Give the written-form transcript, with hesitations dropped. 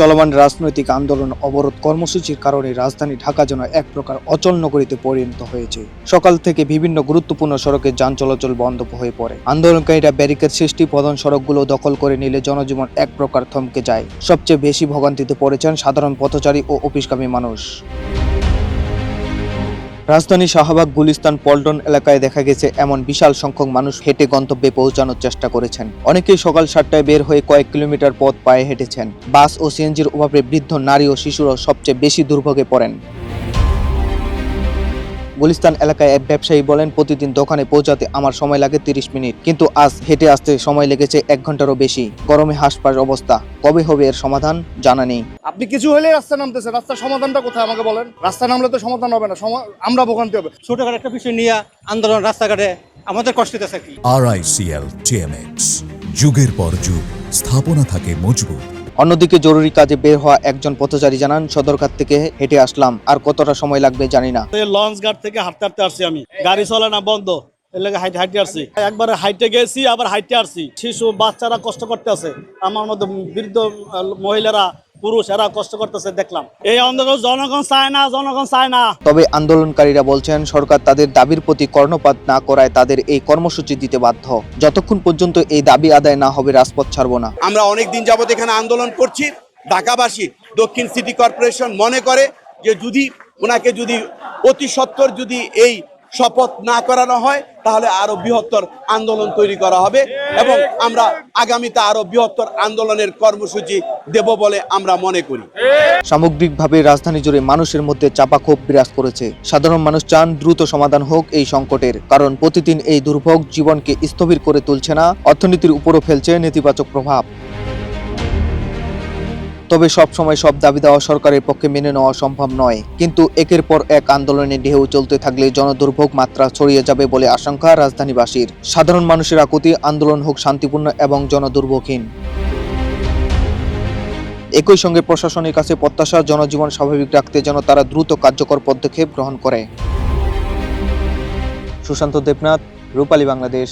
চলমান রাজনৈতিক আন্দোলন অবরোধ কর্মসূচির কারণে রাজধানী ঢাকা যেন এক প্রকার অচল নগরীতে পরিণত হয়েছে। সকাল থেকে বিভিন্ন গুরুত্বপূর্ণ সড়কে যান চলাচল বন্ধ হয়ে পড়ে। আন্দোলনকারীরা ব্যারিকেড সৃষ্টি, প্রধান সড়কগুলো দখল করে নিলে জনজীবন এক প্রকার থমকে যায়। সবচেয়ে বেশি ভোগান্তিতে পড়েছেন সাধারণ পথচারী ও অফিসগামী মানুষ। রাজধানী শাহবাগ, গুলিস্তান, পল্টন এলাকায় দেখা গেছে এমন বিশাল সংখ্যক মানুষ হেঁটে গন্তব্যে পৌঁছানোর চেষ্টা করেছেন। অনেকেই সকাল 7টায় বের হয়ে কয়েক কিলোমিটার পথ পায়ে হেঁটেছেন। বাস ও সিএনজির অভাবে বৃদ্ধ, নারী ও শিশুরা সবচেয়ে বেশি দুর্ভোগে পড়েন। গুলিস্তান এলাকায় এক ব্যবসায়ী বলেন, প্রতিদিন দোকানে পৌঁছাতে আমার সময় লাগে 30 মিনিট, কিন্তু আজ হেঁটে আসতে সময় লেগেছে 1 ঘন্টারও বেশি। গরমে হাঁসফাঁস অবস্থা। কবে হবে এর সমাধান জানা নেই। আপনি কিছু হলে রাস্তা নামতেছেন, রাস্তার সমাধানটা কোথায় আমাকে বলেন। রাস্তা নামলে তো সমাধান হবে না, আমরা ভোগান্তি হবে। ছোটখাটো একটা বিষয় নিয়ে আন্দোলন রাস্তাঘাটে আমাদের কষ্ট দিতেছে কি। RICL TMX, যুগের পর যুগ স্থাপনা থাকে মজবুত। অন্যদিকে জরুরি কাজে বের হওয়া একজন পথচারী জানান, সদরঘাট থেকে হেঁটে আসলাম, আর কতটা সময় লাগবে জানি না। লঞ্চ ঘাট থেকে হাঁটতে হাঁটতে আসছি, আমি গাড়ি চলে না, বন্ধ, এর লাগে হাইটে আসছি। একবারে হাইটে গেছি, আবার হাইটে আসছি। শিশু বাচ্চারা কষ্ট করতে আছে, আমার মতো বৃদ্ধ মহিলারা, পুরুষ এরা কষ্ট করতেছে দেখলাম। এই আন্দোলন জনগণ চায় না, জনগণ চায় না। তবে আন্দোলনকারীরা বলছেন, সরকার তাদের দাবির প্রতি কর্ণপাত না করায় তাদের এই কর্মসূচি দিতে বাধ্য। যতক্ষণ পর্যন্ত এই দাবি আদায় না হবে রাজপথ ছাড়ব না। আমরা অনেক দিন যাবত এখানে আন্দোলন করছি। ঢাকাবাসী, দক্ষিণ সিটি কর্পোরেশন মনে করে যে ওনাকে অতি সত্বর এই শপথ না করানো হয়, তাহলে আরো বৃহত্তর আন্দোলন তৈরি করা হবে এবং আমরা আগামীতে আরো বৃহত্তর আন্দোলনের কর্মসূচি দেব বলে আমরা মনে করি। সামগ্রিকভাবে রাজধানী জুড়ে মানুষের মধ্যে চাপা ক্ষোভ বিরাজ করেছে। সাধারণ মানুষ চান দ্রুত সমাধান হোক এই সংকটের, কারণ প্রতিদিন এই দুর্ভোগ জীবনকে স্থবির করে তুলছে না, অর্থনীতির উপরও ফেলছে নেতিবাচক প্রভাব। তবে সব সময় সব দাবি দেওয়া সরকারের পক্ষে মেনে নেওয়া সম্ভব নয়। কিন্তু একের পর এক আন্দোলনের ঢেউ চলতে থাকলে জনদুর্ভোগ মাত্রা ছড়িয়ে যাবে বলে আশঙ্কা রাজধানীবাসীর। সাধারণ মানুষের আকুতি, আন্দোলন হোক শান্তিপূর্ণ এবং জনদুর্ভোগহীন। একই সঙ্গে প্রশাসনের কাছে প্রত্যাশা, জনজীবন স্বাভাবিক রাখতে যেন তারা দ্রুত কার্যকর পদক্ষেপ গ্রহণ করে। সুশান্ত দেবনাথ, রূপালী বাংলাদেশ।